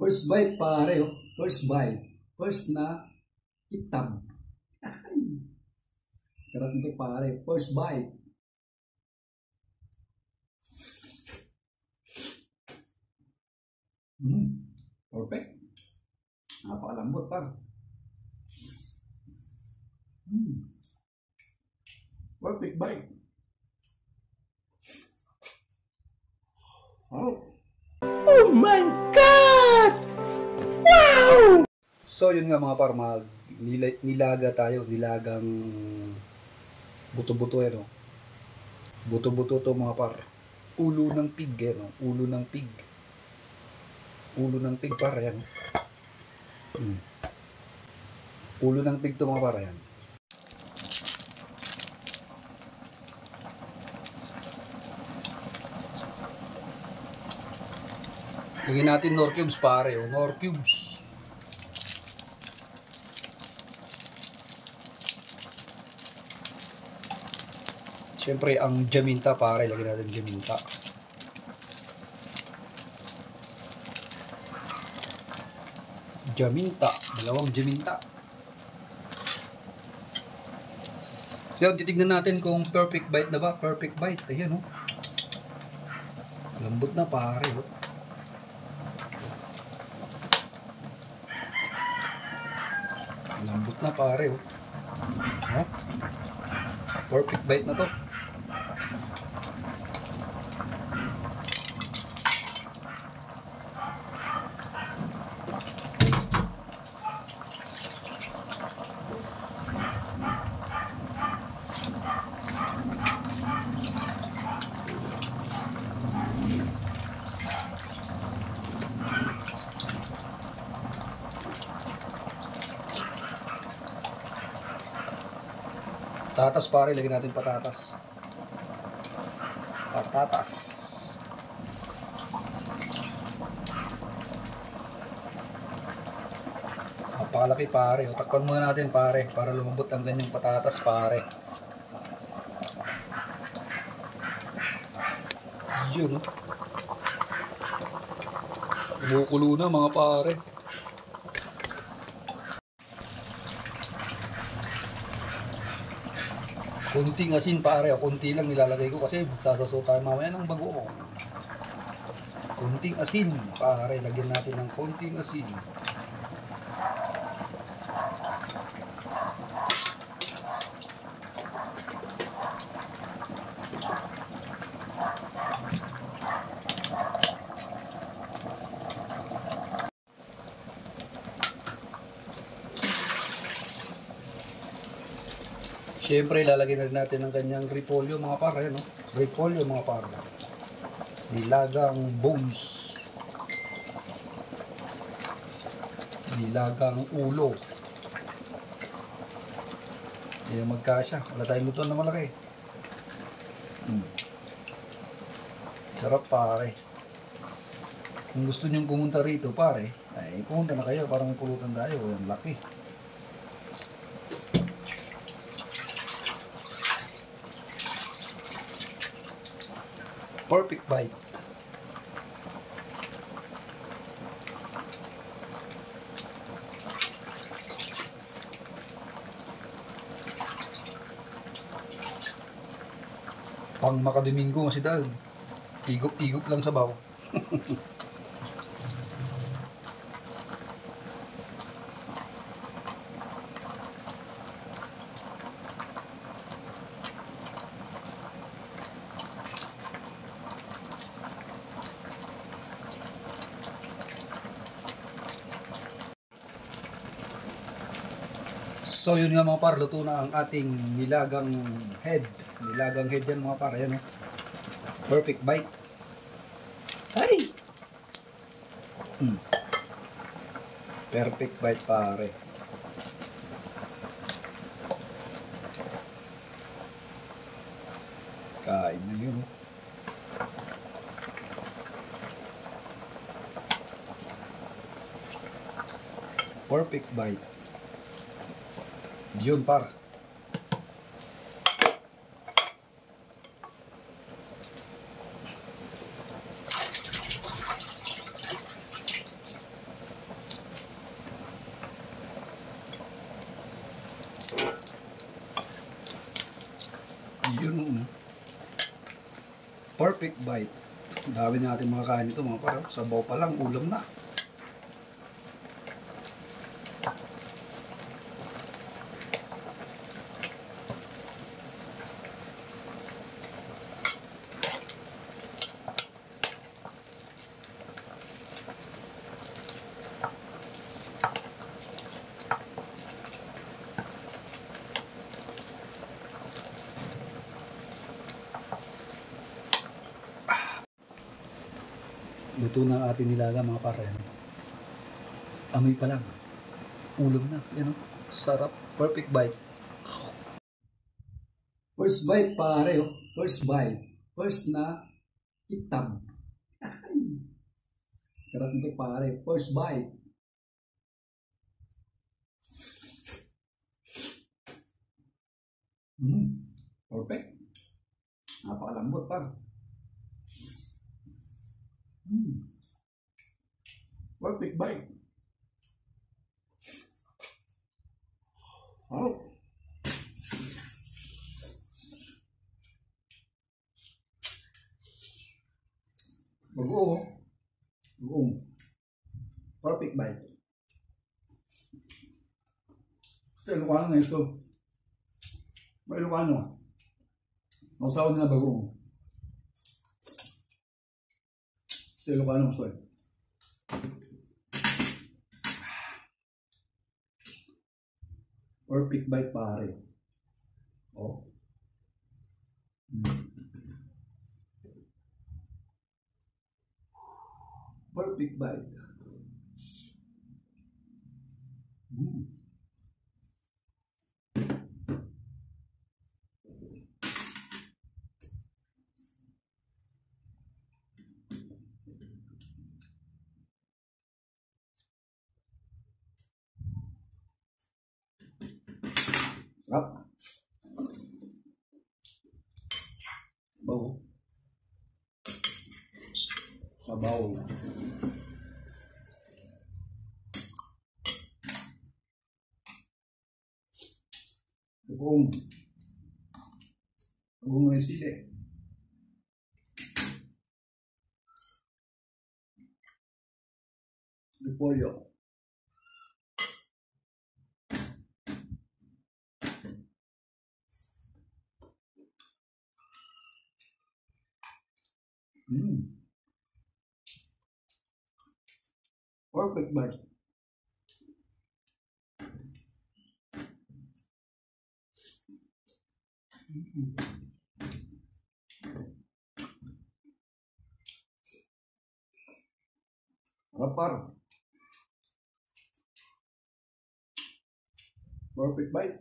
First bite pare, oh. First bite. First na itab. Ay, sarap nito pare. First bite. Perfect. Napakalambot par. Perfect bite. Oh. Oh my God! Wow! So yun nga mga par, nilaga tayo, nilagang buto-buto no. Buto-buto to mga par. Ulo ng pig no, ulo ng pig. Ulo ng pig par yan. Ulo ng pig to mga par yan. Lagyan natin nor cubes pare, oh, nor cubes. Siyempre ang jaminta pare, lagyan natin jaminta. Jaminta, dalawang jaminta. So titignan natin kung perfect bite na ba, perfect bite. Ayan oh. Lambot na pare oh. Lambot na pare oh. Oh. Perfect bite na to. Patatas pare, lagyan natin patatas. Patatas. Napakalaki pare. Takpan muna natin pare para lumambot ang ganyang patatas pare. Yun. Kumukulo na mga pare. Kunting asin pare, kunti lang nilalagay ko kasi magsasaso tayo mamaya ng bagoong. Kunting asin pare, lagyan natin ng kunting asin. Siyempre, lalagyan na natin ng kanyang repolyo mga par, no? Repolyo mga par. Nilagang bones. Nilagang ulo. Hindi na magkasya. Wala tayong luto na malaki. Sarap pare. Kung gusto nyong pumunta rito pare, ay pumunta na kayo para may pulutan tayo. Ang laki. Perfect bite. Pang makadomingo kasi dahil igop-igop lang sa baw. So yun nga mga par, luto na ang ating nilagang head. Nilagang head yan mga par, yan oh. Perfect bite. Ay! Perfect bite pare. Kain na yun oh. Perfect bite. Yun par. Perfect bite. Dami natin mga kain ito mga par. Sabaw pa lang, ulam na. Luto na ang ating nilaga mga pare. Amoy pa lang. Ulam na. Yan o. Sarap. Perfect bite. First bite pare. Oh. First bite. First na itab. Ay. Sarap nito pare. First bite. Perfect. Napakalambot par. Perfect bite. Oh. Bagoong. Bagoong. Perfect bite. Sa Ilocano na ito. May Ilocano. Masawa na bagoong. Sa Ilocano gusto eh. Perfect bite pare. Oh. Perfect bite. Sarap. Bawo. Sabaw. Bagoong. Bagoong may sili. Repolyo. Perfect bite. Rapar. Perfect bite.